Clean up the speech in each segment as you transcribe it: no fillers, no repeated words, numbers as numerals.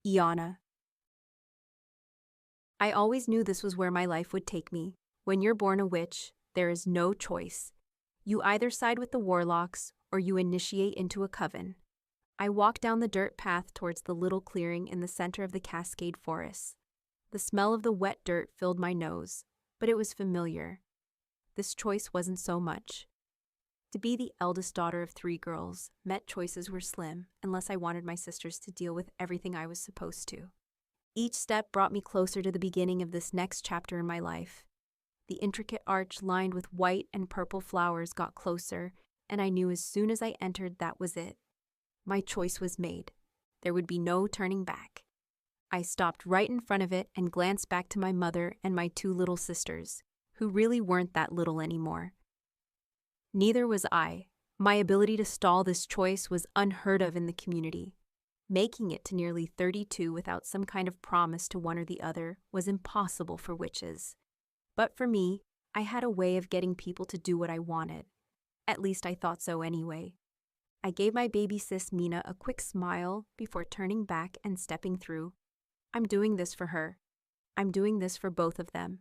Iana. I always knew this was where my life would take me. When you're born a witch, there is no choice. You either side with the warlocks or you initiate into a coven. I walked down the dirt path towards the little clearing in the center of the Cascade Forest. The smell of the wet dirt filled my nose, but it was familiar. This choice wasn't so much. To be the eldest daughter of 3 girls meant choices were slim unless I wanted my sisters to deal with everything I was supposed to. Each step brought me closer to the beginning of this next chapter in my life. The intricate arch lined with white and purple flowers got closer, and I knew as soon as I entered that was it. My choice was made. There would be no turning back. I stopped right in front of it and glanced back to my mother and my 2 little sisters, who really weren't that little anymore. Neither was I. My ability to stall this choice was unheard of in the community. Making it to nearly 32 without some kind of promise to one or the other was impossible for witches. But for me, I had a way of getting people to do what I wanted. At least I thought so anyway. I gave my baby sis Mina a quick smile before turning back and stepping through. I'm doing this for her. I'm doing this for both of them.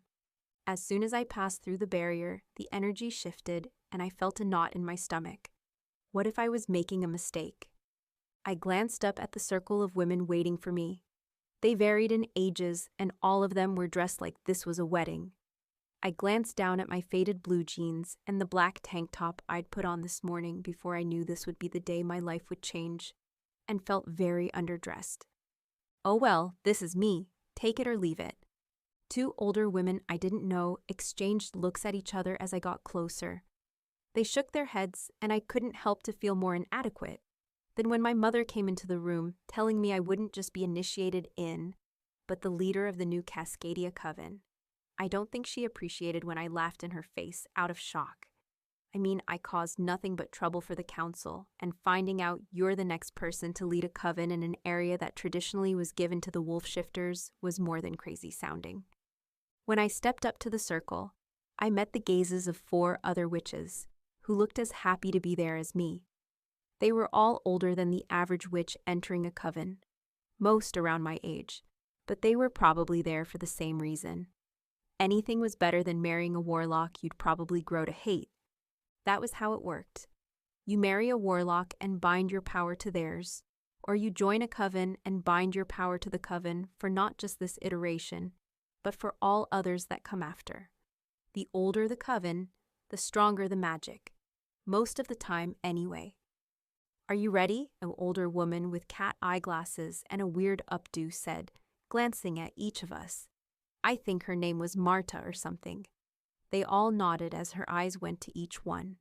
As soon as I passed through the barrier, the energy shifted and I felt a knot in my stomach. What if I was making a mistake? I glanced up at the circle of women waiting for me. They varied in ages, and all of them were dressed like this was a wedding. I glanced down at my faded blue jeans and the black tank top I'd put on this morning before I knew this would be the day my life would change, and felt very underdressed. Oh well, this is me. Take it or leave it. 2 older women I didn't know exchanged looks at each other as I got closer. They shook their heads, and I couldn't help to feel more inadequate. Then when my mother came into the room, telling me I wouldn't just be initiated in, but the leader of the new Cascadia coven, I don't think she appreciated when I laughed in her face out of shock. I mean, I caused nothing but trouble for the council, and finding out you're the next person to lead a coven in an area that traditionally was given to the wolf shifters was more than crazy sounding. When I stepped up to the circle, I met the gazes of 4 other witches, who looked as happy to be there as me. They were all older than the average witch entering a coven, most around my age, but they were probably there for the same reason. Anything was better than marrying a warlock you'd probably grow to hate. That was how it worked. You marry a warlock and bind your power to theirs, or you join a coven and bind your power to the coven for not just this iteration, but for all others that come after. The older the coven, the stronger the magic. Most of the time, anyway. Are you ready? An older woman with cat eyeglasses and a weird updo said, glancing at each of us. I think her name was Marta or something. They all nodded as her eyes went to each one.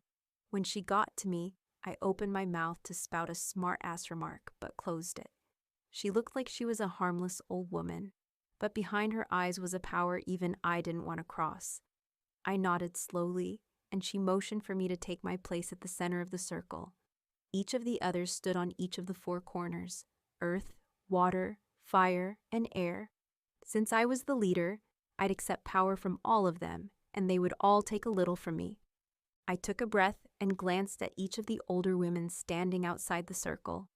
When she got to me, I opened my mouth to spout a smart-ass remark, but closed it. She looked like she was a harmless old woman, but behind her eyes was a power even I didn't want to cross. I nodded slowly, and she motioned for me to take my place at the center of the circle. Each of the others stood on each of the 4 corners: earth, water, fire, and air. Since I was the leader, I'd accept power from all of them, and they would all take a little from me. I took a breath and glanced at each of the older women standing outside the circle.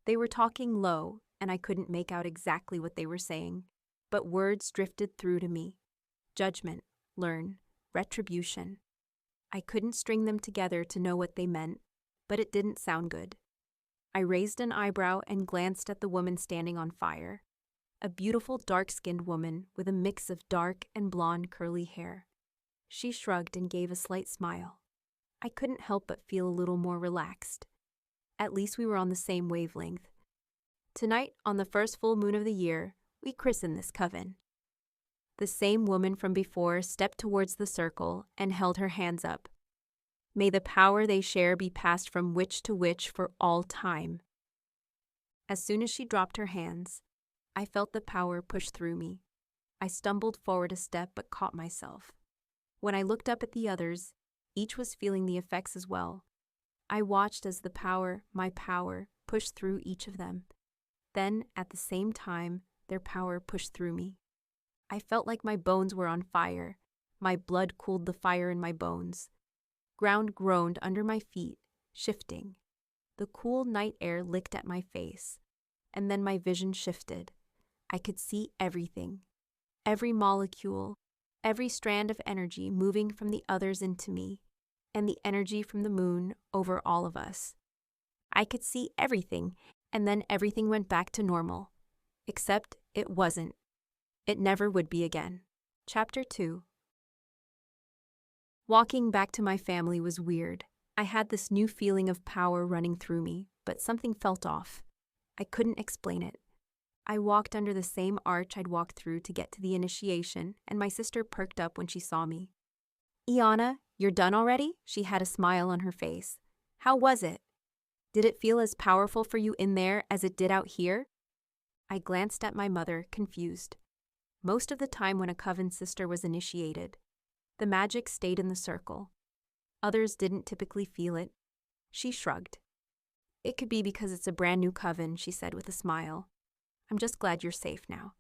They were talking low, and I couldn't make out exactly what they were saying, but words drifted through to me. Judgment, learn, retribution. I couldn't string them together to know what they meant, but it didn't sound good. I raised an eyebrow and glanced at the woman standing on fire. A beautiful dark-skinned woman with a mix of dark and blonde curly hair. She shrugged and gave a slight smile. I couldn't help but feel a little more relaxed. At least we were on the same wavelength. Tonight, on the first full moon of the year, we christened this coven. The same woman from before stepped towards the circle and held her hands up. May the power they share be passed from witch to witch for all time. As soon as she dropped her hands, I felt the power push through me. I stumbled forward a step but caught myself. When I looked up at the others, each was feeling the effects as well. I watched as the power, my power, pushed through each of them. Then, at the same time, their power pushed through me. I felt like my bones were on fire. My blood cooled the fire in my bones. Ground groaned under my feet, shifting. The cool night air licked at my face, and then my vision shifted. I could see everything, every molecule, every strand of energy moving from the others into me, and the energy from the moon over all of us. I could see everything, and then everything went back to normal. Except it wasn't. It never would be again. Chapter 2. Walking back to my family was weird. I had this new feeling of power running through me, but something felt off. I couldn't explain it. I walked under the same arch I'd walked through to get to the initiation, and my sister perked up when she saw me. "Iana, you're done already?" She had a smile on her face. "How was it? Did it feel as powerful for you in there as it did out here?" I glanced at my mother, confused. Most of the time when a coven sister was initiated, the magic stayed in the circle. Others didn't typically feel it. She shrugged. "It could be because it's a brand new coven," she said with a smile. "I'm just glad you're safe now."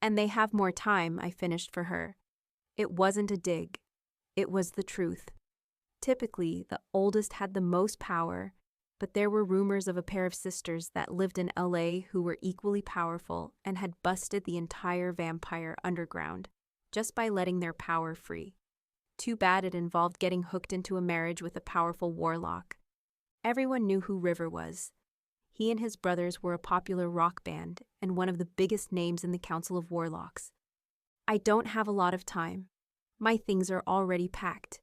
"And they have more time," I finished for her. It wasn't a dig. It was the truth. Typically, the oldest had the most power, but there were rumors of a pair of sisters that lived in LA who were equally powerful and had busted the entire vampire underground just by letting their power free. Too bad it involved getting hooked into a marriage with a powerful warlock. Everyone knew who River was. He and his brothers were a popular rock band and one of the biggest names in the Council of Warlocks. "I don't have a lot of time. My things are already packed.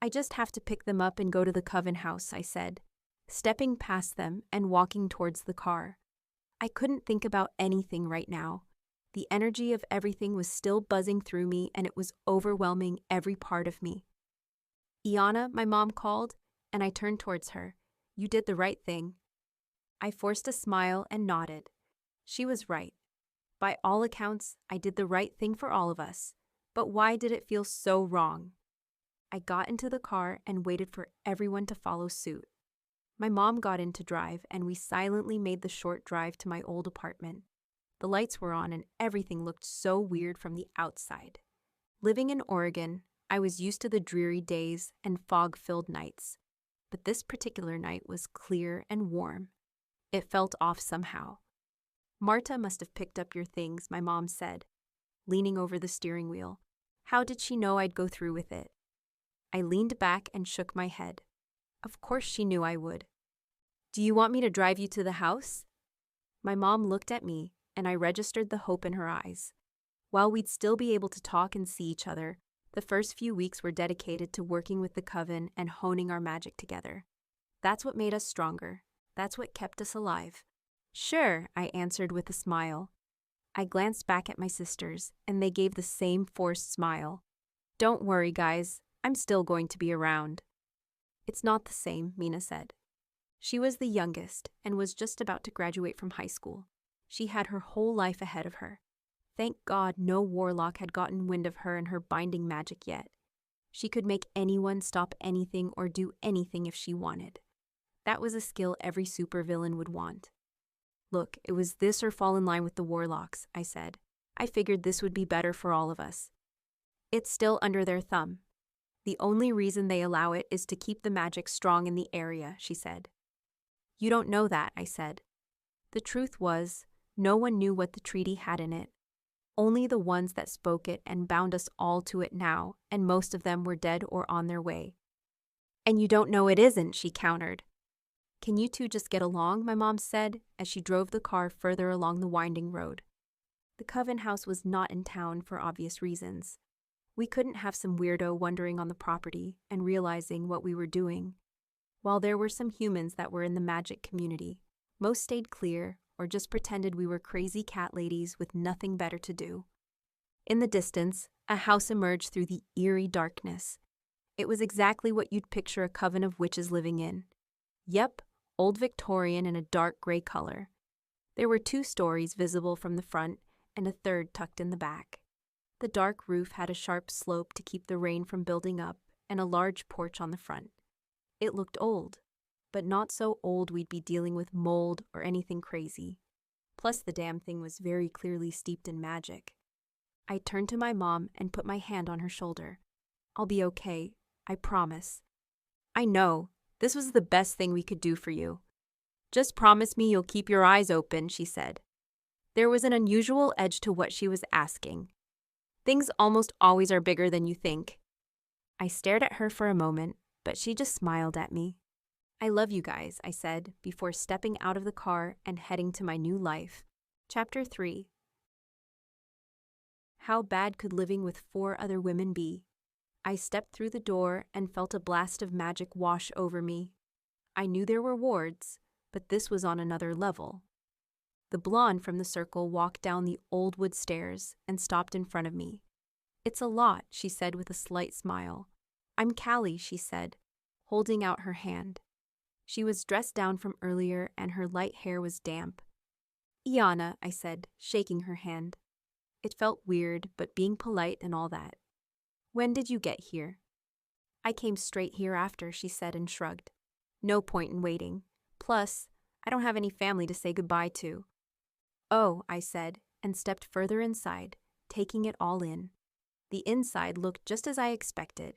I just have to pick them up and go to the coven house," I said, stepping past them and walking towards the car. I couldn't think about anything right now. The energy of everything was still buzzing through me, and it was overwhelming every part of me. "Iana," my mom called, and I turned towards her. "You did the right thing." I forced a smile and nodded. She was right. By all accounts, I did the right thing for all of us. But why did it feel so wrong? I got into the car and waited for everyone to follow suit. My mom got in to drive, and we silently made the short drive to my old apartment. The lights were on, and everything looked so weird from the outside. Living in Oregon, I was used to the dreary days and fog-filled nights. But this particular night was clear and warm. It felt off somehow. "Marta must have picked up your things," my mom said, leaning over the steering wheel. "How did she know I'd go through with it?" I leaned back and shook my head. Of course she knew I would. "Do you want me to drive you to the house?" My mom looked at me, and I registered the hope in her eyes. While we'd still be able to talk and see each other, the first few weeks were dedicated to working with the coven and honing our magic together. That's what made us stronger. That's what kept us alive. "Sure," I answered with a smile. I glanced back at my sisters, and they gave the same forced smile. "Don't worry, guys. I'm still going to be around." "It's not the same," Mina said. She was the youngest and was just about to graduate from high school. She had her whole life ahead of her. Thank God no warlock had gotten wind of her and her binding magic yet. She could make anyone stop anything or do anything if she wanted. That was a skill every supervillain would want. "Look, it was this or fall in line with the warlocks," I said. "I figured this would be better for all of us." "It's still under their thumb. The only reason they allow it is to keep the magic strong in the area," she said. "You don't know that," I said. The truth was, no one knew what the treaty had in it. Only the ones that spoke it and bound us all to it now, and most of them were dead or on their way. "And you don't know it isn't," she countered. "Can you two just get along?" my mom said as she drove the car further along the winding road. The coven house was not in town for obvious reasons. We couldn't have some weirdo wandering on the property and realizing what we were doing. While there were some humans that were in the magic community, most stayed clear or just pretended we were crazy cat ladies with nothing better to do. In the distance, a house emerged through the eerie darkness. It was exactly what you'd picture a coven of witches living in. Yep, old Victorian in a dark gray color. There were 2 stories visible from the front and a third tucked in the back. The dark roof had a sharp slope to keep the rain from building up and a large porch on the front. It looked old, but not so old we'd be dealing with mold or anything crazy. Plus the damn thing was very clearly steeped in magic. I turned to my mom and put my hand on her shoulder. "I'll be okay, I promise." "I know, this was the best thing we could do for you. Just promise me you'll keep your eyes open," she said. There was an unusual edge to what she was asking. Things almost always are bigger than you think. I stared at her for a moment, but she just smiled at me. I love you guys, I said, before stepping out of the car and heading to my new life. Chapter 3. How bad could living with 4 other women be? I stepped through the door and felt a blast of magic wash over me. I knew there were wards, but this was on another level. The blonde from the circle walked down the old wood stairs and stopped in front of me. It's a lot, she said with a slight smile. I'm Callie, she said, holding out her hand. She was dressed down from earlier and her light hair was damp. Iana, I said, shaking her hand. It felt weird, but being polite and all that. When did you get here? I came straight here after, she said and shrugged. No point in waiting. Plus, I don't have any family to say goodbye to. Oh, I said, and stepped further inside, taking it all in. The inside looked just as I expected,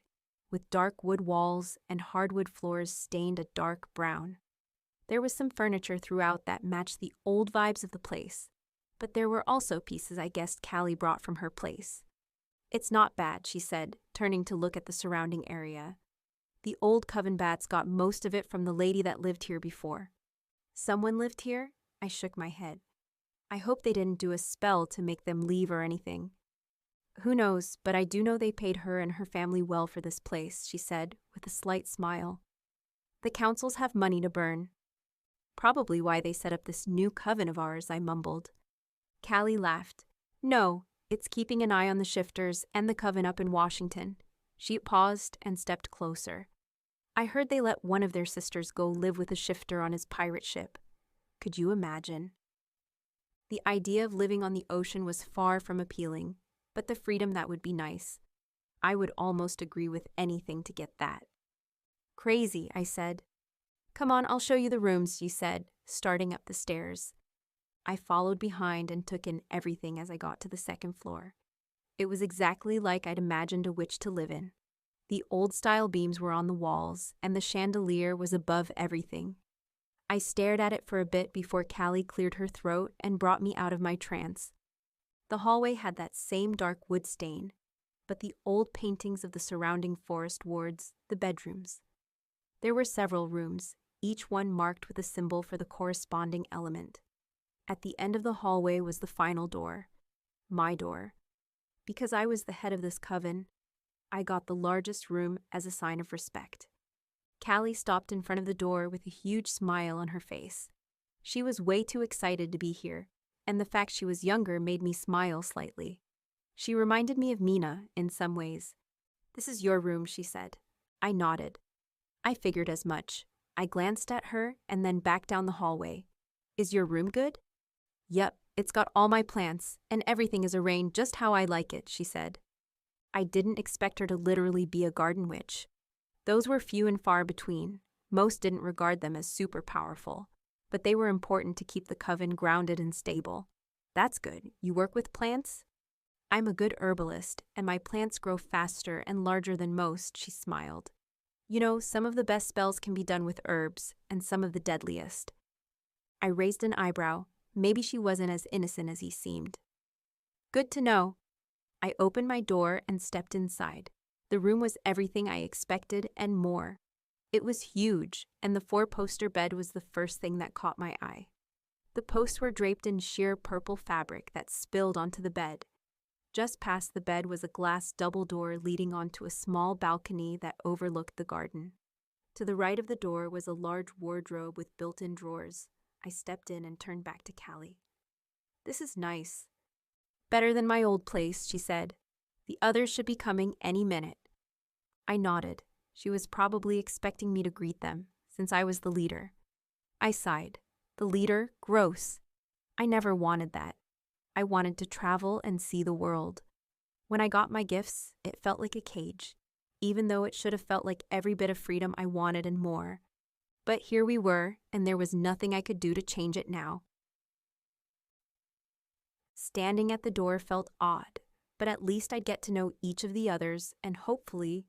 with dark wood walls and hardwood floors stained a dark brown. There was some furniture throughout that matched the old vibes of the place, but there were also pieces I guessed Callie brought from her place. It's not bad, she said, turning to look at the surrounding area. The old coven bats got most of it from the lady that lived here before. Someone lived here? I shook my head. I hope they didn't do a spell to make them leave or anything. Who knows, but I do know they paid her and her family well for this place, she said, with a slight smile. The councils have money to burn. Probably why they set up this new coven of ours, I mumbled. Callie laughed. No, it's keeping an eye on the shifters and the coven up in Washington. She paused and stepped closer. I heard they let one of their sisters go live with a shifter on his pirate ship. Could you imagine? The idea of living on the ocean was far from appealing, but the freedom that would be nice. I would almost agree with anything to get that. Crazy, I said. Come on, I'll show you the rooms, she said, starting up the stairs. I followed behind and took in everything as I got to the 2nd floor. It was exactly like I'd imagined a witch to live in. The old-style beams were on the walls, and the chandelier was above everything. I stared at it for a bit before Callie cleared her throat and brought me out of my trance. The hallway had that same dark wood stain, but the old paintings of the surrounding forest wards, the bedrooms. There were several rooms, each one marked with a symbol for the corresponding element. At the end of the hallway was the final door, my door. Because I was the head of this coven, I got the largest room as a sign of respect. Callie stopped in front of the door with a huge smile on her face. She was way too excited to be here, and the fact she was younger made me smile slightly. She reminded me of Mina in some ways. This is your room, she said. I nodded. I figured as much. I glanced at her and then back down the hallway. Is your room good? Yep, it's got all my plants, and everything is arranged just how I like it, she said. I didn't expect her to literally be a garden witch. Those were few and far between. Most didn't regard them as super powerful, but they were important to keep the coven grounded and stable. That's good. You work with plants? I'm a good herbalist, and my plants grow faster and larger than most, she smiled. You know, some of the best spells can be done with herbs, and some of the deadliest. I raised an eyebrow. Maybe she wasn't as innocent as he seemed. Good to know. I opened my door and stepped inside. The room was everything I expected and more. It was huge, and the 4-poster bed was the first thing that caught my eye. The posts were draped in sheer purple fabric that spilled onto the bed. Just past the bed was a glass double door leading onto a small balcony that overlooked the garden. To the right of the door was a large wardrobe with built-in drawers. I stepped in and turned back to Callie. This is nice. Better than my old place, she said. The others should be coming any minute. I nodded. She was probably expecting me to greet them, since I was the leader. I sighed. The leader? Gross. I never wanted that. I wanted to travel and see the world. When I got my gifts, it felt like a cage, even though it should have felt like every bit of freedom I wanted and more. But here we were, and there was nothing I could do to change it now. Standing at the door felt odd, but at least I'd get to know each of the others, and hopefully,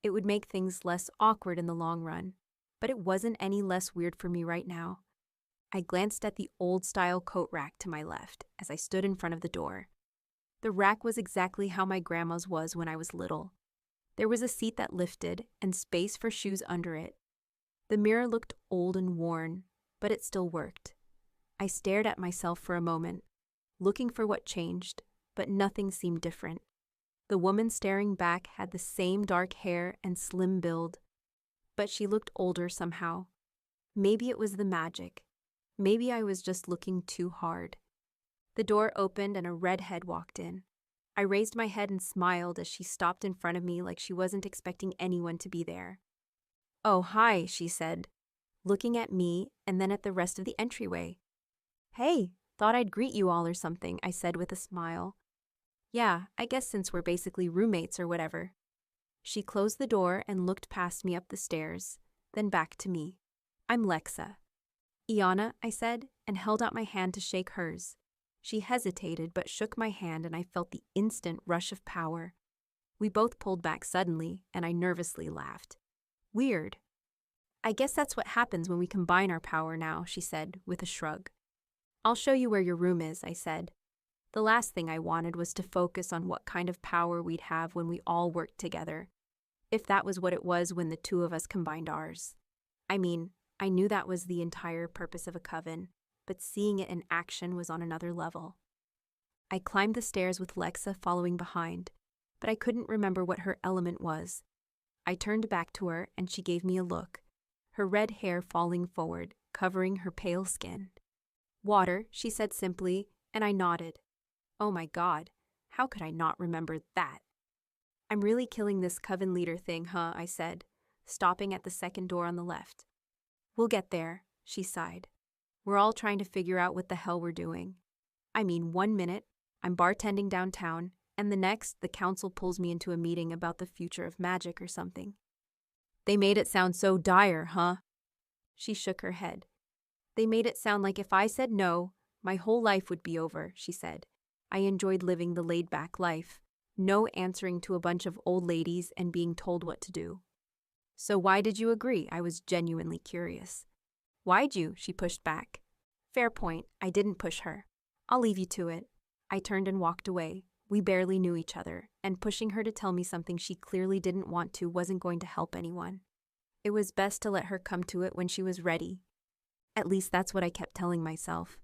it would make things less awkward in the long run. But it wasn't any less weird for me right now. I glanced at the old-style coat rack to my left as I stood in front of the door. The rack was exactly how my grandma's was when I was little. There was a seat that lifted and space for shoes under it. The mirror looked old and worn, but it still worked. I stared at myself for a moment, looking for what changed, but nothing seemed different. The woman staring back had the same dark hair and slim build, but she looked older somehow. Maybe it was the magic. Maybe I was just looking too hard. The door opened and a redhead walked in. I raised my head and smiled as she stopped in front of me like she wasn't expecting anyone to be there. "Oh, hi," she said, looking at me and then at the rest of the entryway. "Hey, thought I'd greet you all or something," I said with a smile. "Yeah, I guess since we're basically roommates or whatever." She closed the door and looked past me up the stairs, then back to me. "I'm Lexa." "Iana," I said, and held out my hand to shake hers. She hesitated but shook my hand and I felt the instant rush of power. We both pulled back suddenly and I nervously laughed. "Weird." "I guess that's what happens when we combine our power now," she said with a shrug. "I'll show you where your room is," I said. The last thing I wanted was to focus on what kind of power we'd have when we all worked together, if that was what it was when the two of us combined ours. I mean, I knew that was the entire purpose of a coven, but seeing it in action was on another level. I climbed the stairs with Lexa following behind, but I couldn't remember what her element was. I turned back to her and she gave me a look, her red hair falling forward, covering her pale skin. "Water," she said simply, and I nodded. Oh my God, how could I not remember that? "I'm really killing this coven leader thing, huh?" I said, stopping at the second door on the left. "We'll get there," she sighed. "We're all trying to figure out what the hell we're doing. I mean, 1 minute, I'm bartending downtown, and the next, the council pulls me into a meeting about the future of magic or something." "They made it sound so dire, huh?" She shook her head. "They made it sound like if I said no, my whole life would be over," she said. "I enjoyed living the laid-back life, no answering to a bunch of old ladies and being told what to do." "So why did you agree?" I was genuinely curious. "Why'd you?" she pushed back. "Fair point, I didn't push her. I'll leave you to it." I turned and walked away. We barely knew each other, and pushing her to tell me something she clearly didn't want to wasn't going to help anyone. It was best to let her come to it when she was ready. At least that's what I kept telling myself.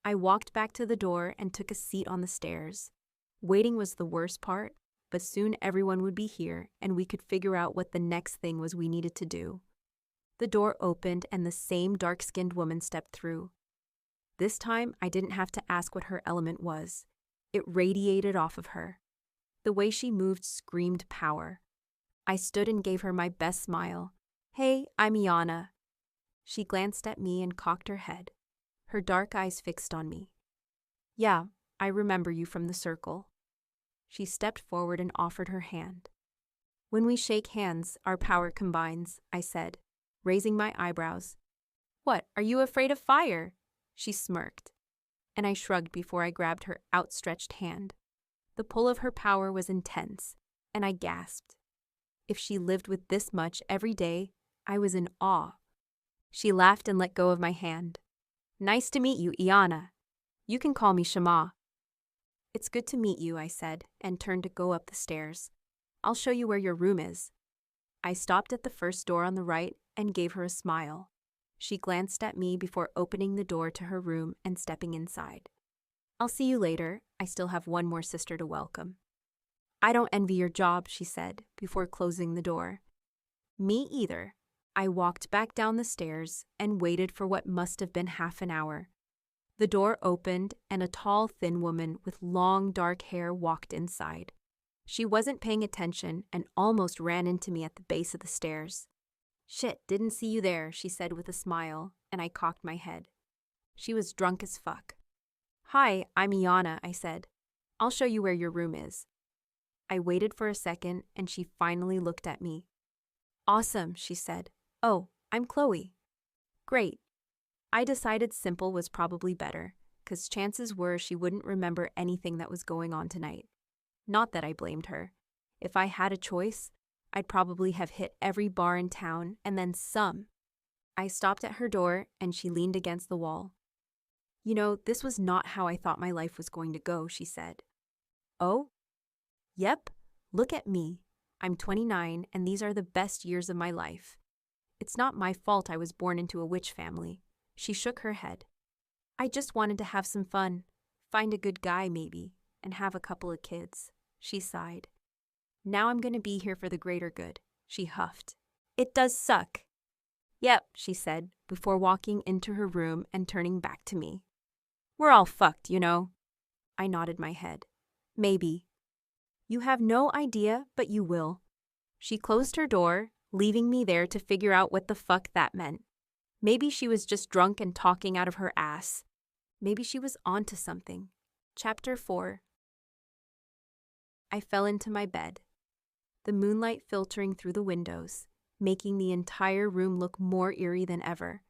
I walked back to the door and took a seat on the stairs. Waiting was the worst part, but soon everyone would be here and we could figure out what the next thing was we needed to do. The door opened and the same dark-skinned woman stepped through. This time, I didn't have to ask what her element was. It radiated off of her. The way she moved screamed power. I stood and gave her my best smile. "Hey, I'm Iana." She glanced at me and cocked her head, her dark eyes fixed on me. "Yeah, I remember you from the circle." She stepped forward and offered her hand. "When we shake hands, our power combines," I said, raising my eyebrows. "What, are you afraid of fire?" She smirked, and I shrugged before I grabbed her outstretched hand. The pull of her power was intense, and I gasped. If she lived with this much every day, I was in awe. She laughed and let go of my hand. "Nice to meet you, Iana. You can call me Shama." "It's good to meet you," I said, and turned to go up the stairs. "I'll show you where your room is." I stopped at the first door on the right and gave her a smile. She glanced at me before opening the door to her room and stepping inside. "I'll see you later. I still have one more sister to welcome." "I don't envy your job," she said, before closing the door. "Me either." I walked back down the stairs and waited for what must have been half an hour. The door opened and a tall, thin woman with long, dark hair walked inside. She wasn't paying attention and almost ran into me at the base of the stairs. "Shit, didn't see you there," she said with a smile, and I cocked my head. She was drunk as fuck. "Hi, I'm Iana," I said. "I'll show you where your room is." I waited for a second, and she finally looked at me. "Awesome," she said. "Oh, I'm Chloe." "Great." I decided simple was probably better, 'cause chances were she wouldn't remember anything that was going on tonight. Not that I blamed her. If I had a choice, I'd probably have hit every bar in town and then some. I stopped at her door and she leaned against the wall. You know, this was not how I thought my life was going to go, she said. Oh? Yep. Look at me. I'm 29 and these are the best years of my life. It's not my fault I was born into a witch family. She shook her head. I just wanted to have some fun, find a good guy maybe, and have a couple of kids. She sighed. Now I'm going to be here for the greater good, she huffed. It does suck. Yep, she said, before walking into her room and turning back to me. We're all fucked, you know. I nodded my head. Maybe. You have no idea, but you will. She closed her door, leaving me there to figure out what the fuck that meant. Maybe she was just drunk and talking out of her ass. Maybe she was onto something. Chapter 4. I fell into my bed. The moonlight filtering through the windows, making the entire room look more eerie than ever.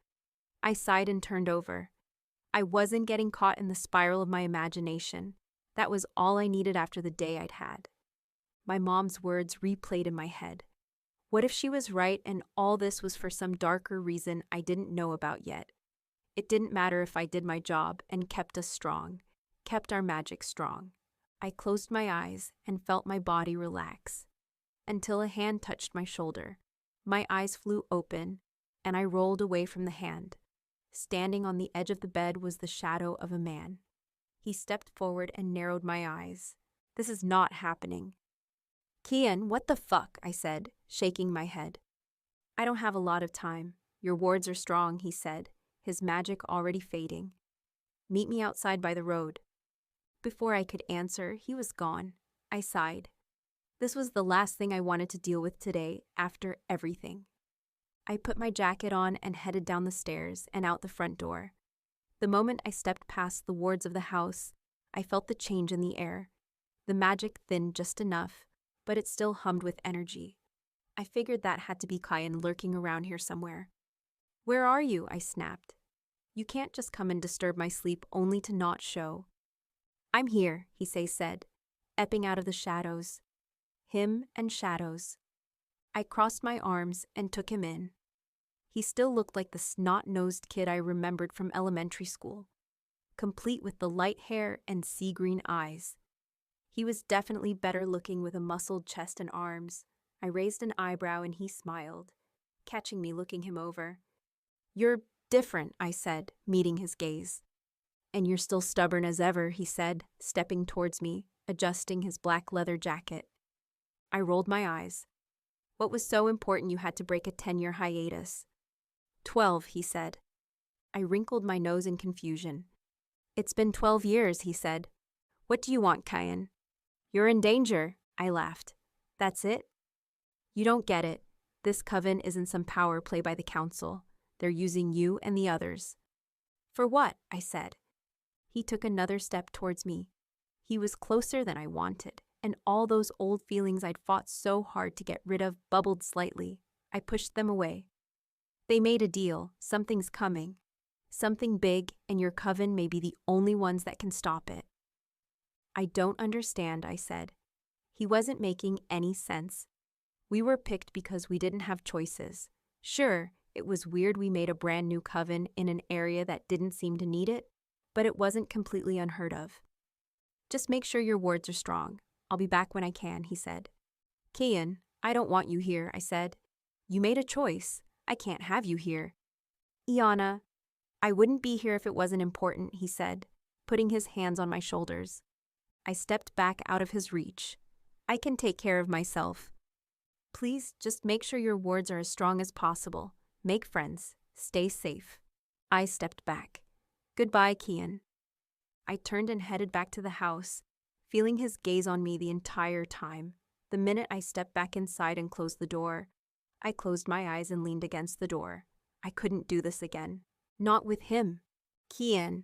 I sighed and turned over. I wasn't getting caught in the spiral of my imagination. That was all I needed after the day I'd had. My mom's words replayed in my head. What if she was right and all this was for some darker reason I didn't know about yet? It didn't matter if I did my job and kept us strong, kept our magic strong. I closed my eyes and felt my body relax, until a hand touched my shoulder. My eyes flew open, and I rolled away from the hand. Standing on the edge of the bed was the shadow of a man. He stepped forward and narrowed my eyes. This is not happening. Kian, what the fuck? I said, shaking my head. I don't have a lot of time. Your wards are strong, he said, his magic already fading. Meet me outside by the road. Before I could answer, he was gone. I sighed. This was the last thing I wanted to deal with today after everything. I put my jacket on and headed down the stairs and out the front door. The moment I stepped past the wards of the house, I felt the change in the air. The magic thinned just enough, but it still hummed with energy. I figured that had to be Kyan lurking around here somewhere. Where are you? I snapped. You can't just come and disturb my sleep only to not show. I'm here, he said, ebbing out of the shadows. Him and shadows. I crossed my arms and took him in. He still looked like the snot-nosed kid I remembered from elementary school, complete with the light hair and sea-green eyes. He was definitely better looking with a muscled chest and arms. I raised an eyebrow and he smiled, catching me looking him over. You're different, I said, meeting his gaze. And you're still stubborn as ever, he said, stepping towards me, adjusting his black leather jacket. I rolled my eyes. What was so important you had to break a 10-year hiatus? 12, he said. I wrinkled my nose in confusion. It's been 12 years, he said. What do you want, Kyan? You're in danger, I laughed. That's it? You don't get it. This coven isn't some power play by the council. They're using you and the others. For what? I said. He took another step towards me. He was closer than I wanted, and all those old feelings I'd fought so hard to get rid of bubbled slightly. I pushed them away. They made a deal. Something's coming. Something big, and your coven may be the only ones that can stop it. I don't understand, I said. He wasn't making any sense. We were picked because we didn't have choices. Sure, it was weird we made a brand new coven in an area that didn't seem to need it, but it wasn't completely unheard of. Just make sure your wards are strong. I'll be back when I can, he said. Kian, I don't want you here, I said. You made a choice. I can't have you here. Iana, I wouldn't be here if it wasn't important, he said, putting his hands on my shoulders. I stepped back out of his reach. I can take care of myself. Please just make sure your wards are as strong as possible. Make friends. Stay safe. I stepped back. Goodbye, Kian. I turned and headed back to the house, feeling his gaze on me the entire time. The minute I stepped back inside and closed the door, I closed my eyes and leaned against the door. I couldn't do this again. Not with him. Kian.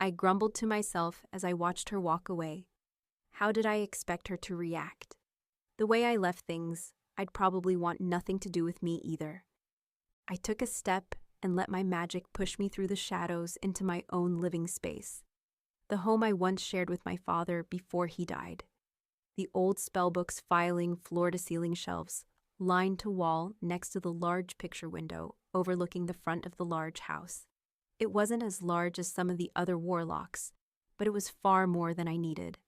I grumbled to myself as I watched her walk away. How did I expect her to react? The way I left things, I'd probably want nothing to do with me either. I took a step and let my magic push me through the shadows into my own living space. The home I once shared with my father before he died. The old spellbooks filing floor-to-ceiling shelves, lined to wall next to the large picture window overlooking the front of the large house. It wasn't as large as some of the other warlocks, but it was far more than I needed.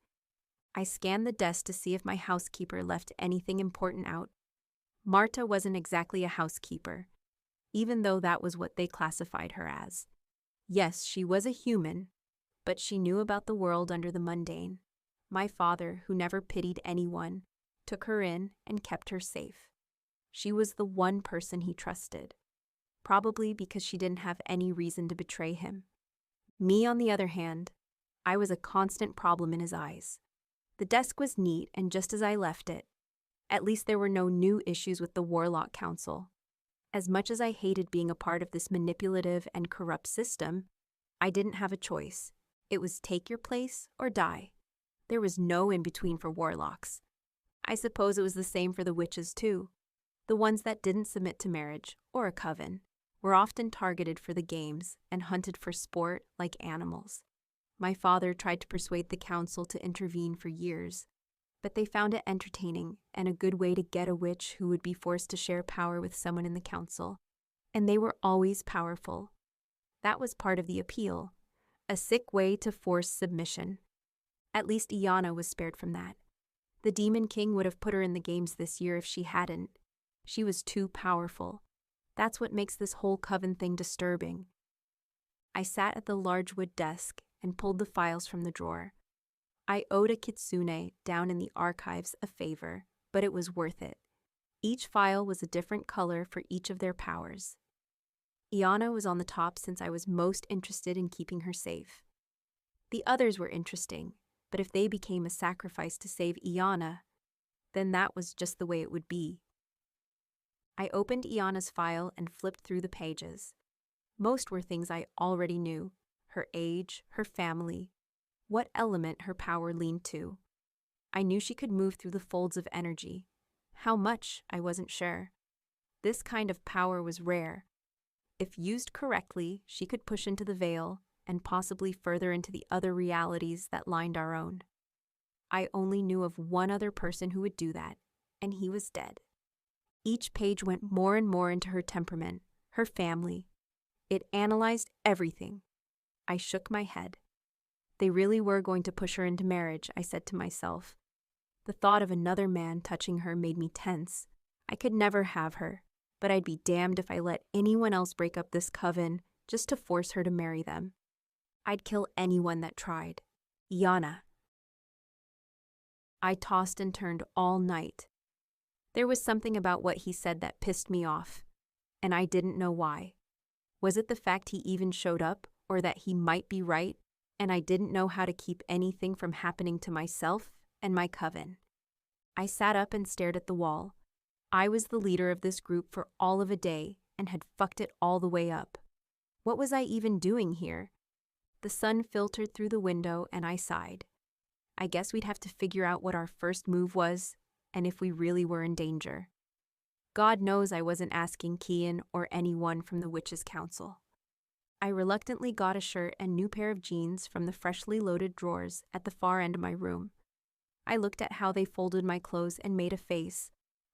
I scanned the desk to see if my housekeeper left anything important out. Marta wasn't exactly a housekeeper, even though that was what they classified her as. Yes, she was a human, but she knew about the world under the mundane. My father, who never pitied anyone, took her in and kept her safe. She was the one person he trusted, probably because she didn't have any reason to betray him. Me, on the other hand, I was a constant problem in his eyes. The desk was neat and just as I left it. At least there were no new issues with the Warlock Council. As much as I hated being a part of this manipulative and corrupt system, I didn't have a choice. It was take your place or die. There was no in-between for warlocks. I suppose it was the same for the witches too. The ones that didn't submit to marriage or a coven were often targeted for the games and hunted for sport like animals. My father tried to persuade the council to intervene for years, but they found it entertaining and a good way to get a witch who would be forced to share power with someone in the council. And they were always powerful. That was part of the appeal, a sick way to force submission. At least Iana was spared from that. The Demon King would have put her in the games this year if she hadn't. She was too powerful. That's what makes this whole coven thing disturbing. I sat at the large wood desk and pulled the files from the drawer. I owed a kitsune down in the archives a favor, but it was worth it. Each file was a different color for each of their powers. Iana was on the top since I was most interested in keeping her safe. The others were interesting, but if they became a sacrifice to save Iana, then that was just the way it would be. I opened Iana's file and flipped through the pages. Most were things I already knew: her age, her family, what element her power leaned to. I knew she could move through the folds of energy. How much, I wasn't sure. This kind of power was rare. If used correctly, she could push into the veil and possibly further into the other realities that lined our own. I only knew of one other person who would do that, and he was dead. Each page went more and more into her temperament, her family. It analyzed everything. I shook my head. They really were going to push her into marriage, I said to myself. The thought of another man touching her made me tense. I could never have her, but I'd be damned if I let anyone else break up this coven just to force her to marry them. I'd kill anyone that tried. Iana. I tossed and turned all night. There was something about what he said that pissed me off, and I didn't know why. Was it the fact he even showed up, or that he might be right, and I didn't know how to keep anything from happening to myself and my coven? I sat up and stared at the wall. I was the leader of this group for all of a day and had fucked it all the way up. What was I even doing here? The sun filtered through the window and I sighed. I guess we'd have to figure out what our first move was and if we really were in danger. God knows I wasn't asking Kian or anyone from the Witches' Council. I reluctantly got a shirt and new pair of jeans from the freshly loaded drawers at the far end of my room. I looked at how they folded my clothes and made a face.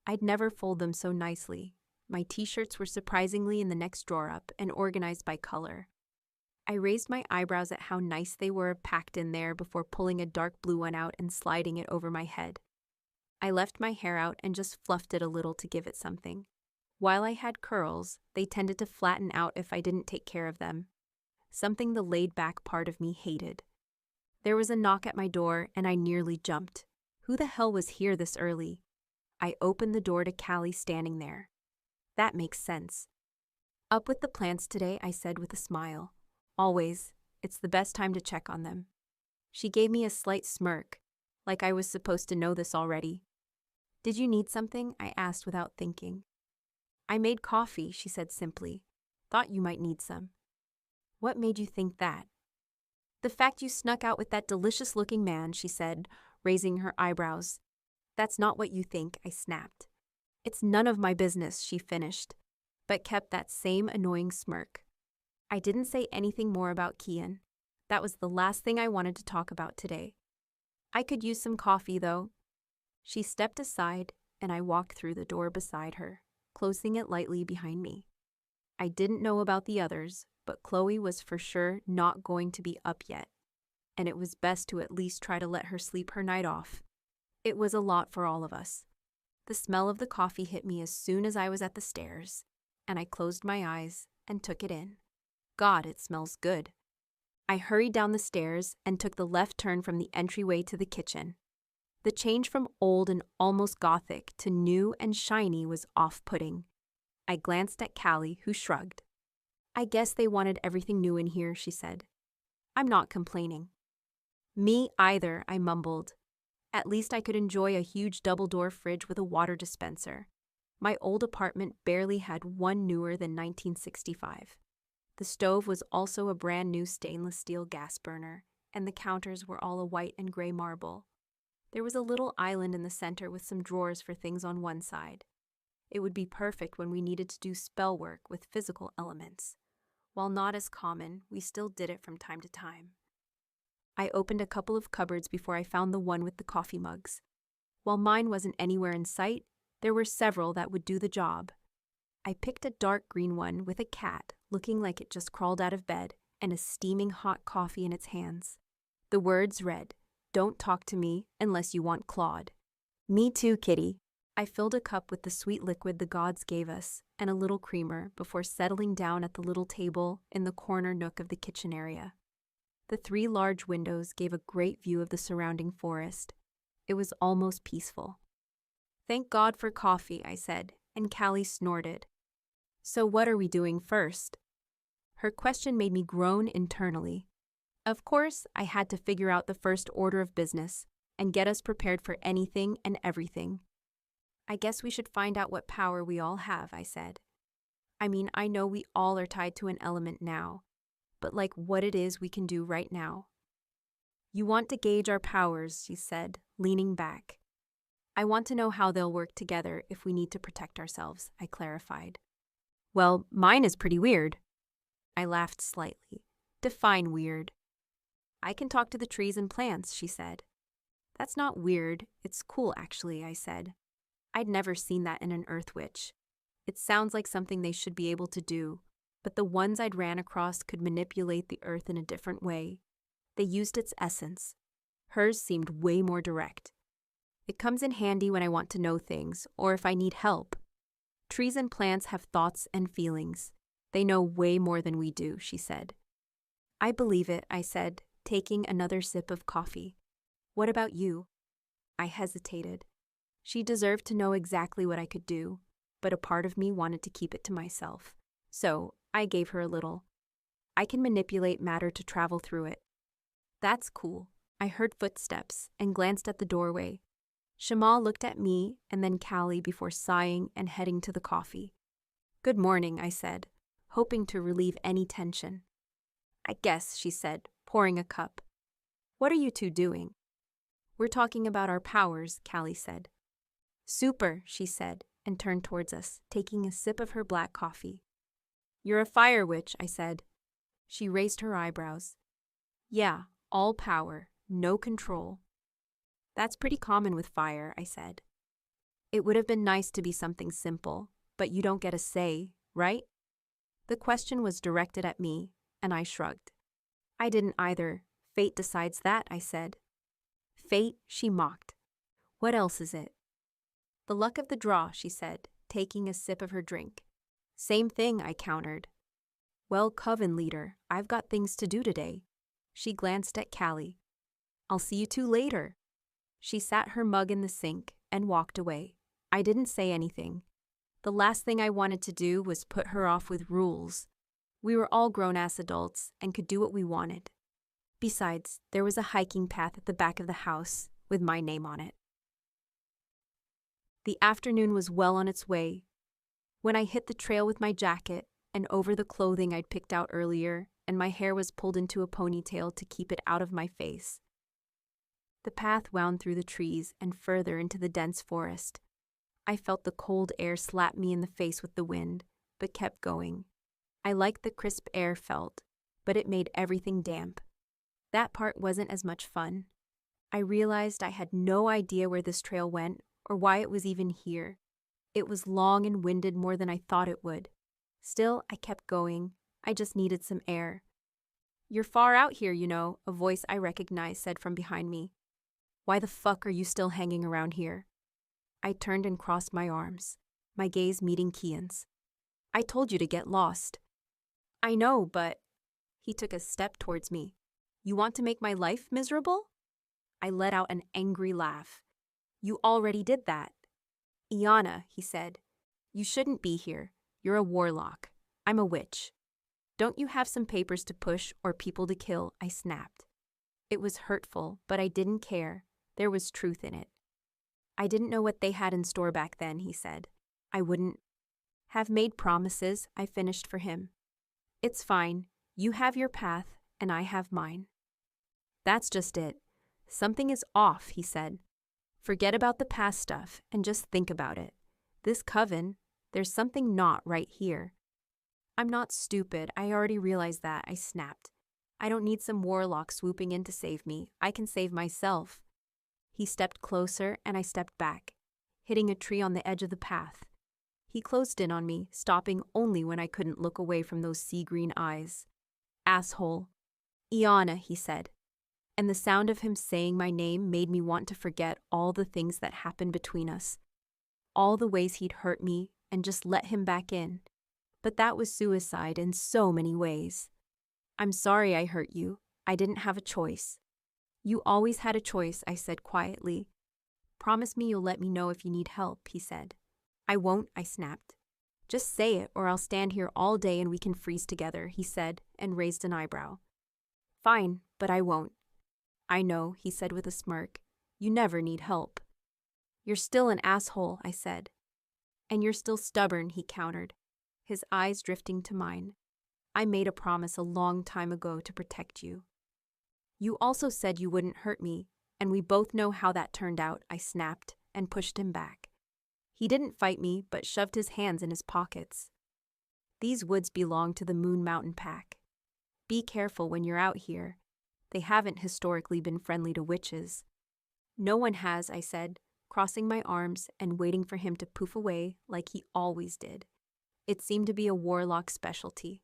I'd never fold them so nicely. My t-shirts were surprisingly in the next drawer up and organized by color. I raised my eyebrows at how nice they were packed in there before pulling a dark blue one out and sliding it over my head. I left my hair out and just fluffed it a little to give it something. While I had curls, they tended to flatten out if I didn't take care of them, something the laid-back part of me hated. There was a knock at my door and I nearly jumped. Who the hell was here this early? I opened the door to Callie standing there. That makes sense. Up with the plants today, I said with a smile. Always. It's the best time to check on them. She gave me a slight smirk, like I was supposed to know this already. Did you need something? I asked without thinking. I made coffee, she said simply. Thought you might need some. What made you think that? The fact you snuck out with that delicious-looking man, she said, raising her eyebrows. That's not what you think, I snapped. It's none of my business, she finished, but kept that same annoying smirk. I didn't say anything more about Kian. That was the last thing I wanted to talk about today. I could use some coffee, though. She stepped aside and I walked through the door beside her, closing it lightly behind me. I didn't know about the others, but Chloe was for sure not going to be up yet, and it was best to at least try to let her sleep her night off. It was a lot for all of us. The smell of the coffee hit me as soon as I was at the stairs, and I closed my eyes and took it in. God, it smells good. I hurried down the stairs and took the left turn from the entryway to the kitchen. The change from old and almost gothic to new and shiny was off-putting. I glanced at Callie, who shrugged. I guess they wanted everything new in here, she said. I'm not complaining. Me either, I mumbled. At least I could enjoy a huge double-door fridge with a water dispenser. My old apartment barely had one newer than 1965. The stove was also a brand new stainless steel gas burner, and the counters were all a white and gray marble. There was a little island in the center with some drawers for things on one side. It would be perfect when we needed to do spell work with physical elements. While not as common, we still did it from time to time. I opened a couple of cupboards before I found the one with the coffee mugs. While mine wasn't anywhere in sight, there were several that would do the job. I picked a dark green one with a cat looking like it just crawled out of bed and a steaming hot coffee in its hands. The words read, "Don't talk to me unless you want Claude." Me too, kitty. I filled a cup with the sweet liquid the gods gave us and a little creamer before settling down at the little table in the corner nook of the kitchen area. The 3 large windows gave a great view of the surrounding forest. It was almost peaceful. Thank God for coffee, I said, and Callie snorted. So what are we doing first? Her question made me groan internally. Of course, I had to figure out the first order of business and get us prepared for anything and everything. I guess we should find out what power we all have, I said. I mean, I know we all are tied to an element now, but like what it is we can do right now. You want to gauge our powers, she said, leaning back. I want to know how they'll work together if we need to protect ourselves, I clarified. Well, mine is pretty weird. I laughed slightly. Define weird. I can talk to the trees and plants, she said. That's not weird. It's cool, actually, I said. I'd never seen that in an Earth Witch. It sounds like something they should be able to do, but the ones I'd ran across could manipulate the Earth in a different way. They used its essence. Hers seemed way more direct. It comes in handy when I want to know things, or if I need help. Trees and plants have thoughts and feelings. They know way more than we do, she said. I believe it, I said, taking another sip of coffee. What about you? I hesitated. She deserved to know exactly what I could do, but a part of me wanted to keep it to myself. So I gave her a little. I can manipulate matter to travel through it. That's cool. I heard footsteps and glanced at the doorway. Shamal looked at me and then Callie before sighing and heading to the coffee. Good morning, I said, hoping to relieve any tension. I guess, she said, pouring a cup. What are you two doing? We're talking about our powers, Callie said. Super, she said, and turned towards us, taking a sip of her black coffee. You're a fire witch, I said. She raised her eyebrows. Yeah, all power, no control. That's pretty common with fire, I said. It would have been nice to be something simple, but you don't get a say, right? The question was directed at me, and I shrugged. I didn't either. Fate decides that, I said. Fate, she mocked. What else is it? The luck of the draw, she said, taking a sip of her drink. Same thing, I countered. Well, coven leader, I've got things to do today. She glanced at Callie. I'll see you two later. She sat her mug in the sink and walked away. I didn't say anything. The last thing I wanted to do was put her off with rules. We were all grown-ass adults and could do what we wanted. Besides, there was a hiking path at the back of the house with my name on it. The afternoon was well on its way. When I hit the trail with my jacket and over the clothing I'd picked out earlier, and my hair was pulled into a ponytail to keep it out of my face. The path wound through the trees and further into the dense forest. I felt the cold air slap me in the face with the wind, but kept going. I liked the crisp air felt, but it made everything damp. That part wasn't as much fun. I realized I had no idea where this trail went or why it was even here. It was long and winded more than I thought it would. Still, I kept going. I just needed some air. "You're far out here, you know," a voice I recognized said from behind me. "Why the fuck are you still hanging around here?" I turned and crossed my arms, my gaze meeting Kian's. "I told you to get lost." "I know, but—" He took a step towards me. "You want to make my life miserable?" I let out an angry laugh. "You already did that." "Iana," he said, "you shouldn't be here. You're a warlock. I'm a witch." "Don't you have some papers to push or people to kill?" I snapped. It was hurtful, but I didn't care. There was truth in it. "I didn't know what they had in store back then," he said. "I wouldn't have made promises," I finished for him. "It's fine. You have your path, and I have mine." "That's just it. Something is off," he said. "Forget about the past stuff and just think about it. This coven, there's something not right here." "I'm not stupid. I already realized that," I snapped. "I don't need some warlock swooping in to save me. I can save myself." He stepped closer and I stepped back, hitting a tree on the edge of the path. He closed in on me, stopping only when I couldn't look away from those sea-green eyes. "Asshole." "Iana," he said, and the sound of him saying my name made me want to forget all the things that happened between us, all the ways he'd hurt me and just let him back in. But that was suicide in so many ways. "I'm sorry I hurt you. I didn't have a choice." "You always had a choice," I said quietly. "Promise me you'll let me know if you need help," he said. "I won't," I snapped. "Just say it or I'll stand here all day and we can freeze together," he said and raised an eyebrow. "Fine, but I won't." "I know," he said with a smirk. "You never need help." "You're still an asshole," I said. "And you're still stubborn," he countered, his eyes drifting to mine. "I made a promise a long time ago to protect you." "You also said you wouldn't hurt me, and we both know how that turned out," I snapped and pushed him back. He didn't fight me, but shoved his hands in his pockets. "These woods belong to the Moon Mountain Pack. Be careful when you're out here. They haven't historically been friendly to witches." "No one has," I said, crossing my arms and waiting for him to poof away like he always did. It seemed to be a warlock specialty.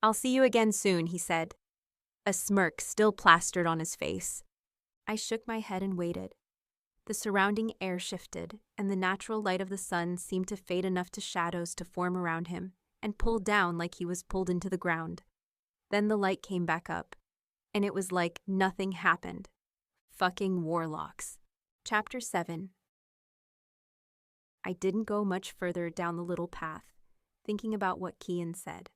"I'll see you again soon," he said, a smirk still plastered on his face. I shook my head and waited. The surrounding air shifted, and the natural light of the sun seemed to fade enough to shadows to form around him and pull down like he was pulled into the ground. Then the light came back up, and it was like nothing happened. Fucking warlocks. Chapter 7. I didn't go much further down the little path, thinking about what Kian said.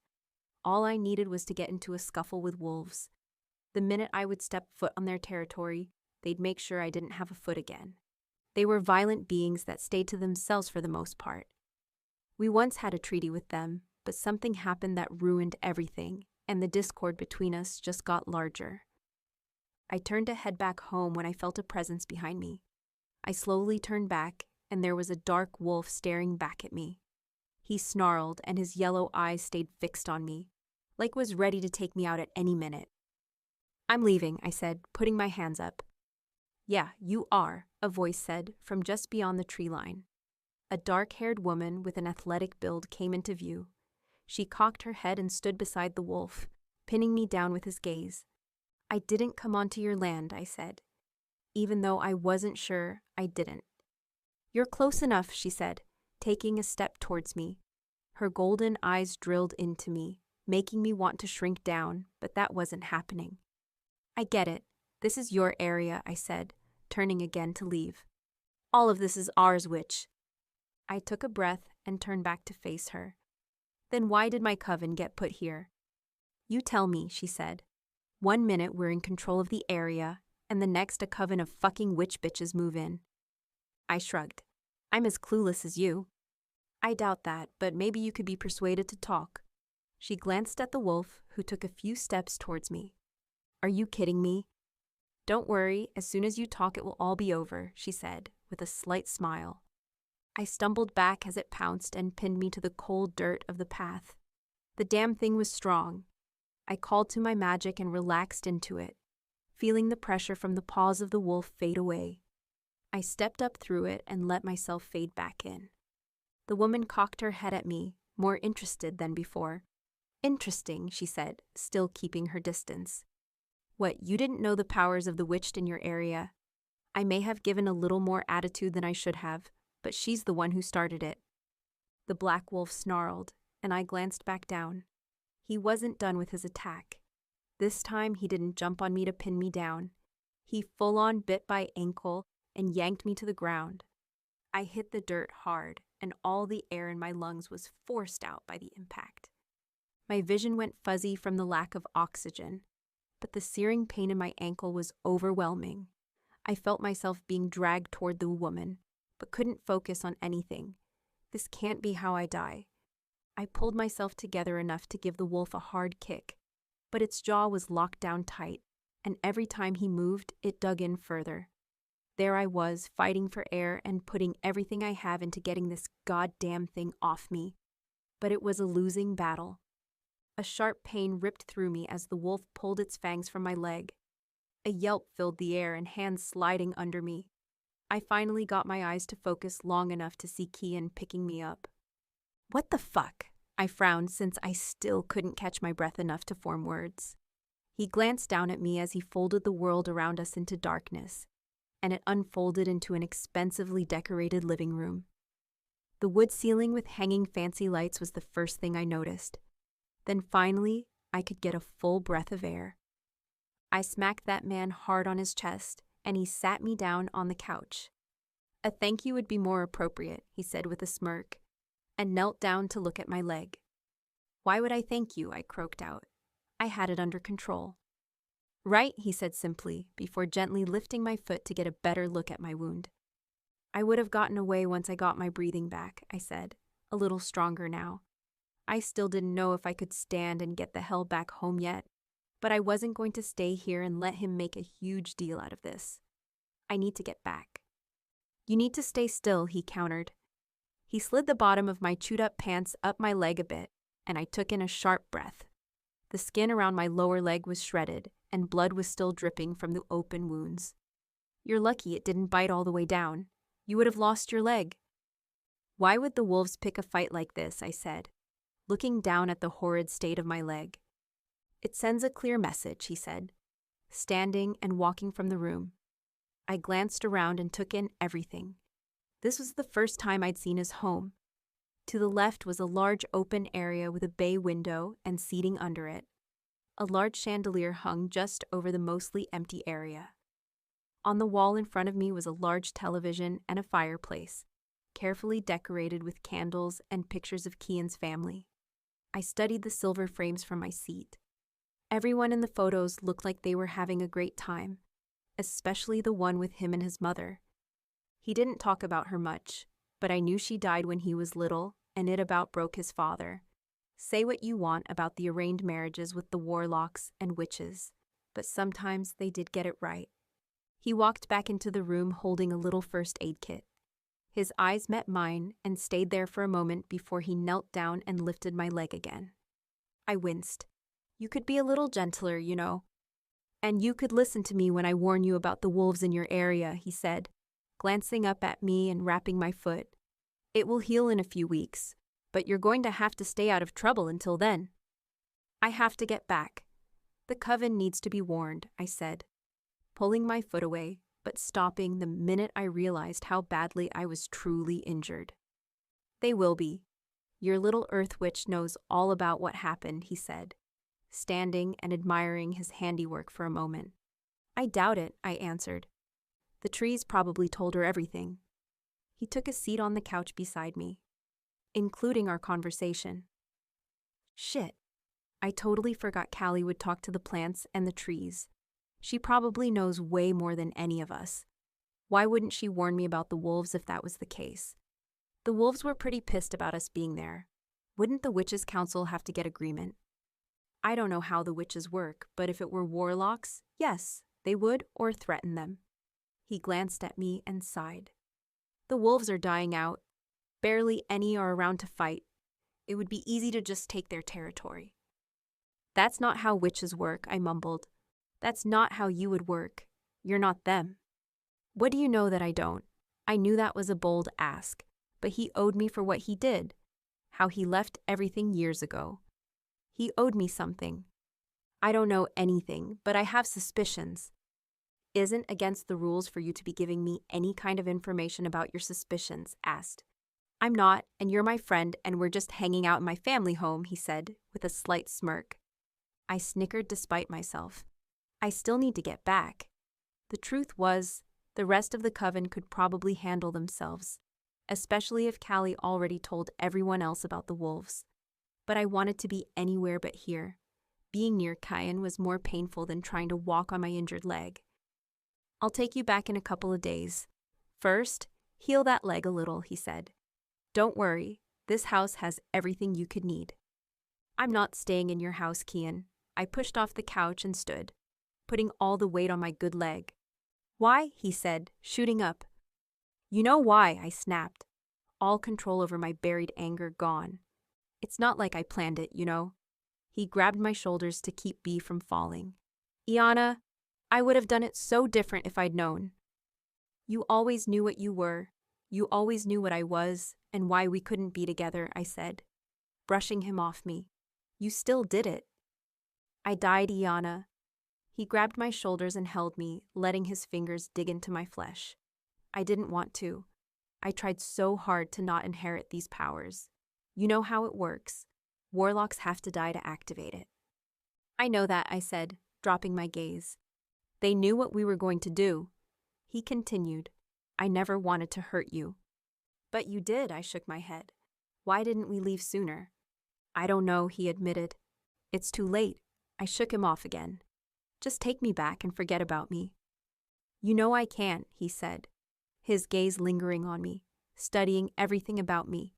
All I needed was to get into a scuffle with wolves. The minute I would step foot on their territory, they'd make sure I didn't have a foot again. They were violent beings that stayed to themselves for the most part. We once had a treaty with them, but something happened that ruined everything, and the discord between us just got larger. I turned to head back home when I felt a presence behind me. I slowly turned back, and there was a dark wolf staring back at me. He snarled, and his yellow eyes stayed fixed on me, like was ready to take me out at any minute. "I'm leaving," I said, putting my hands up. "Yeah, you are," a voice said from just beyond the tree line. A dark-haired woman with an athletic build came into view. She cocked her head and stood beside the wolf, pinning me down with his gaze. "I didn't come onto your land," I said, even though I wasn't sure I didn't. "You're close enough," she said, taking a step towards me. Her golden eyes drilled into me, making me want to shrink down, but that wasn't happening. "I get it. This is your area," I said, turning again to leave. "All of this is ours, witch." I took a breath and turned back to face her. "Then why did my coven get put here?" "You tell me," she said. "One minute we're in control of the area, and the next a coven of fucking witch bitches move in." I shrugged. "I'm as clueless as you." "I doubt that, but maybe you could be persuaded to talk." She glanced at the wolf, who took a few steps towards me. "Are you kidding me?" "Don't worry, as soon as you talk it will all be over," she said, with a slight smile. I stumbled back as it pounced and pinned me to the cold dirt of the path. The damn thing was strong. I called to my magic and relaxed into it, feeling the pressure from the paws of the wolf fade away. I stepped up through it and let myself fade back in. The woman cocked her head at me, more interested than before. "Interesting," she said, still keeping her distance. "What, you didn't know the powers of the witch in your area?" I may have given a little more attitude than I should have, but she's the one who started it. The black wolf snarled, and I glanced back down. He wasn't done with his attack. This time he didn't jump on me to pin me down. He full-on bit my ankle and yanked me to the ground. I hit the dirt hard, and all the air in my lungs was forced out by the impact. My vision went fuzzy from the lack of oxygen, but the searing pain in my ankle was overwhelming. I felt myself being dragged toward the woman, but couldn't focus on anything. This can't be how I die. I pulled myself together enough to give the wolf a hard kick, but its jaw was locked down tight, and every time he moved, it dug in further. There I was, fighting for air and putting everything I have into getting this goddamn thing off me. But it was a losing battle. A sharp pain ripped through me as the wolf pulled its fangs from my leg. A yelp filled the air and hands sliding under me. I finally got my eyes to focus long enough to see Kian picking me up. "What the fuck?" I frowned since I still couldn't catch my breath enough to form words. He glanced down at me as he folded the world around us into darkness, and it unfolded into an expensively decorated living room. The wood ceiling with hanging fancy lights was the first thing I noticed. Then finally, I could get a full breath of air. I smacked that man hard on his chest, and he sat me down on the couch. "A thank you would be more appropriate," he said with a smirk, and knelt down to look at my leg. "Why would I thank you?" I croaked out. I had it under control. "Right," he said simply, before gently lifting my foot to get a better look at my wound. "I would have gotten away once I got my breathing back," I said, a little stronger now. I still didn't know if I could stand and get the hell back home yet, but I wasn't going to stay here and let him make a huge deal out of this. I need to get back. "You need to stay still," he countered. He slid the bottom of my chewed-up pants up my leg a bit, and I took in a sharp breath. The skin around my lower leg was shredded, and blood was still dripping from the open wounds. "You're lucky it didn't bite all the way down. You would have lost your leg." "Why would the wolves pick a fight like this?" I said, looking down at the horrid state of my leg. "It sends a clear message," he said, standing and walking from the room. I glanced around and took in everything. This was the first time I'd seen his home. To the left was a large open area with a bay window and seating under it. A large chandelier hung just over the mostly empty area. On the wall in front of me was a large television and a fireplace, carefully decorated with candles and pictures of Kian's family. I studied the silver frames from my seat. Everyone in the photos looked like they were having a great time, especially the one with him and his mother. He didn't talk about her much, but I knew she died when he was little, and it about broke his father. Say what you want about the arranged marriages with the warlocks and witches, but sometimes they did get it right. He walked back into the room holding a little first aid kit. His eyes met mine and stayed there for a moment before he knelt down and lifted my leg again. I winced. "You could be a little gentler, you know. And you could listen to me when I warn you about the wolves in your area," he said, glancing up at me and rapping my foot. "It will heal in a few weeks, but you're going to have to stay out of trouble until then." "I have to get back. The coven needs to be warned," I said, pulling my foot away, but stopping the minute I realized how badly I was truly injured. "They will be. Your little earth witch knows all about what happened," he said, standing and admiring his handiwork for a moment. "I doubt it," I answered. "The trees probably told her everything." He took a seat on the couch beside me, including our conversation. Shit. I totally forgot Callie would talk to the plants and the trees. She probably knows way more than any of us. Why wouldn't she warn me about the wolves if that was the case? The wolves were pretty pissed about us being there. Wouldn't the Witches' Council have to get agreement? I don't know how the witches work, but if it were warlocks, yes, they would or threaten them. He glanced at me and sighed. The wolves are dying out. Barely any are around to fight. It would be easy to just take their territory. That's not how witches work, I mumbled. That's not how you would work. You're not them. What do you know that I don't? I knew that was a bold ask, but he owed me for what he did, how he left everything years ago. He owed me something. I don't know anything, but I have suspicions. Isn't against the rules for you to be giving me any kind of information about your suspicions, asked. I'm not, and you're my friend, and we're just hanging out in my family home, he said, with a slight smirk. I snickered despite myself. I still need to get back. The truth was, the rest of the coven could probably handle themselves, especially if Callie already told everyone else about the wolves. But I wanted to be anywhere but here. Being near Kyan was more painful than trying to walk on my injured leg. I'll take you back in a couple of days. First, heal that leg a little, he said. Don't worry, this house has everything you could need. I'm not staying in your house, Kian. I pushed off the couch and stood, putting all the weight on my good leg. Why? He said, shooting up. You know why, I snapped, all control over my buried anger gone. It's not like I planned it, you know. He grabbed my shoulders to keep B from falling. Iana, I would have done it so different if I'd known. You always knew what you were. You always knew what I was and why we couldn't be together, I said, brushing him off me. You still did it. I died, Iana. He grabbed my shoulders and held me, letting his fingers dig into my flesh. I didn't want to. I tried so hard to not inherit these powers. You know how it works. Warlocks have to die to activate it. I know that, I said, dropping my gaze. They knew what we were going to do. He continued, I never wanted to hurt you. But you did, I shook my head. Why didn't we leave sooner? I don't know, he admitted. It's too late. I shook him off again. Just take me back and forget about me. You know I can't, he said, his gaze lingering on me, studying everything about me.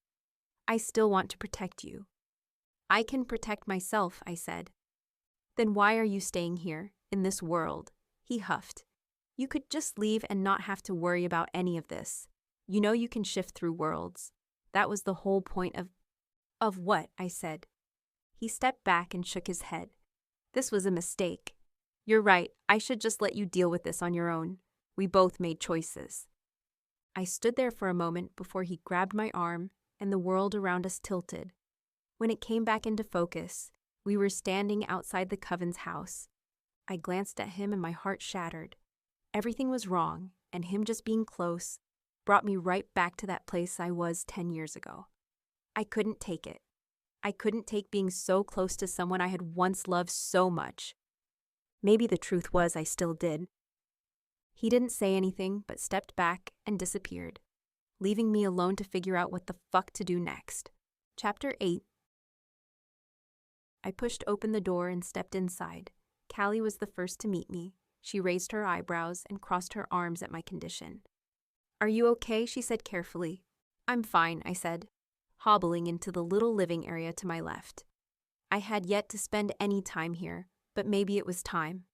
I still want to protect you. I can protect myself, I said. Then why are you staying here, in this world? He huffed. You could just leave and not have to worry about any of this. You know you can shift through worlds. That was the whole point of what? I said. He stepped back and shook his head. This was a mistake. You're right, I should just let you deal with this on your own. We both made choices. I stood there for a moment before he grabbed my arm and the world around us tilted. When it came back into focus, we were standing outside the coven's house. I glanced at him and my heart shattered. Everything was wrong, and him just being close brought me right back to that place I was 10 years ago. I couldn't take it. I couldn't take being so close to someone I had once loved so much. Maybe the truth was I still did. He didn't say anything but stepped back and disappeared, leaving me alone to figure out what the fuck to do next. Chapter 8. I pushed open the door and stepped inside. Callie was the first to meet me. She raised her eyebrows and crossed her arms at my condition. Are you okay? She said carefully. I'm fine, I said, hobbling into the little living area to my left. I had yet to spend any time here, but maybe it was time.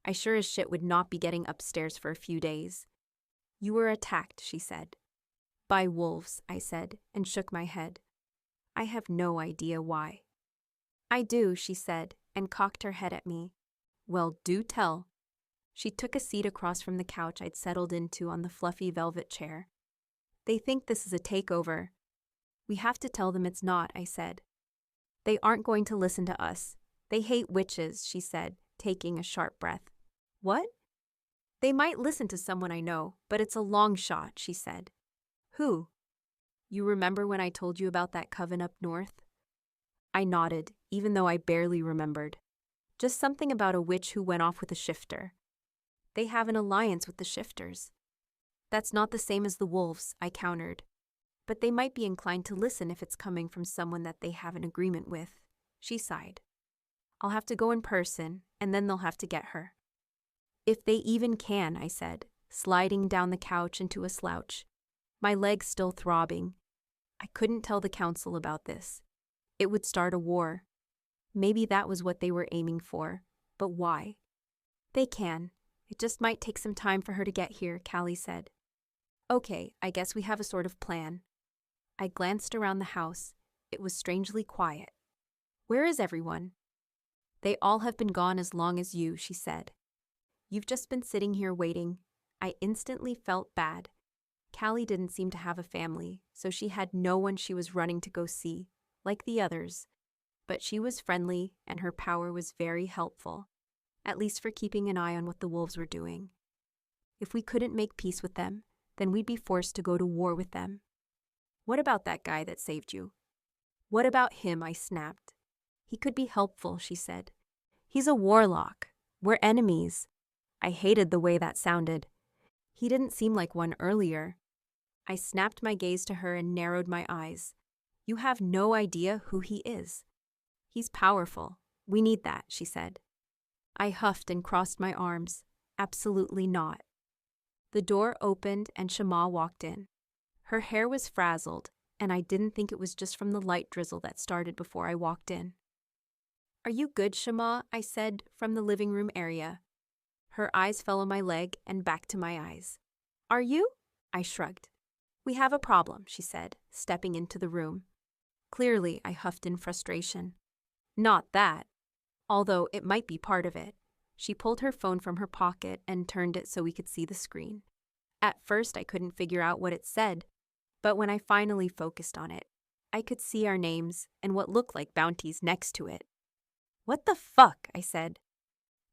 I sure as shit would not be getting upstairs for a few days. You were attacked, she said. By wolves, I said, and shook my head. I have no idea why. I do, she said, and cocked her head at me. Well, do tell. She took a seat across from the couch I'd settled into on the fluffy velvet chair. They think this is a takeover. We have to tell them it's not, I said. They aren't going to listen to us. They hate witches, she said, taking a sharp breath. What? They might listen to someone I know, but it's a long shot, she said. Who? You remember when I told you about that coven up north? I nodded, even though I barely remembered. Just something about a witch who went off with a shifter. They have an alliance with the shifters. That's not the same as the wolves, I countered. But they might be inclined to listen if it's coming from someone that they have an agreement with. She sighed. I'll have to go in person, and then they'll have to get her. If they even can, I said, sliding down the couch into a slouch, my legs still throbbing. I couldn't tell the council about this. It would start a war. Maybe that was what they were aiming for, but why? They can. It just might take some time for her to get here, Callie said. Okay, I guess we have a sort of plan. I glanced around the house. It was strangely quiet. Where is everyone? They all have been gone as long as you, she said. You've just been sitting here waiting. I instantly felt bad. Callie didn't seem to have a family, so she had no one she was running to go see, like the others. But she was friendly, and her power was very helpful, at least for keeping an eye on what the wolves were doing. If we couldn't make peace with them, then we'd be forced to go to war with them. What about that guy that saved you? What about him? I snapped. He could be helpful, she said. He's a warlock. We're enemies. I hated the way that sounded. He didn't seem like one earlier. I snapped my gaze to her and narrowed my eyes. You have no idea who he is. He's powerful. We need that, she said. I huffed and crossed my arms. Absolutely not. The door opened and Shama walked in. Her hair was frazzled, and I didn't think it was just from the light drizzle that started before I walked in. Are you good, Shama? I said from the living room area. Her eyes fell on my leg and back to my eyes. Are you? I shrugged. We have a problem, she said, stepping into the room. Clearly, I huffed in frustration. Not that. Although it might be part of it. She pulled her phone from her pocket and turned it so we could see the screen. At first, I couldn't figure out what it said, but when I finally focused on it, I could see our names and what looked like bounties next to it. What the fuck? I said.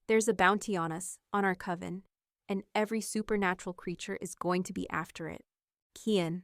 There's a bounty on us, on our coven, and every supernatural creature is going to be after it. Kian,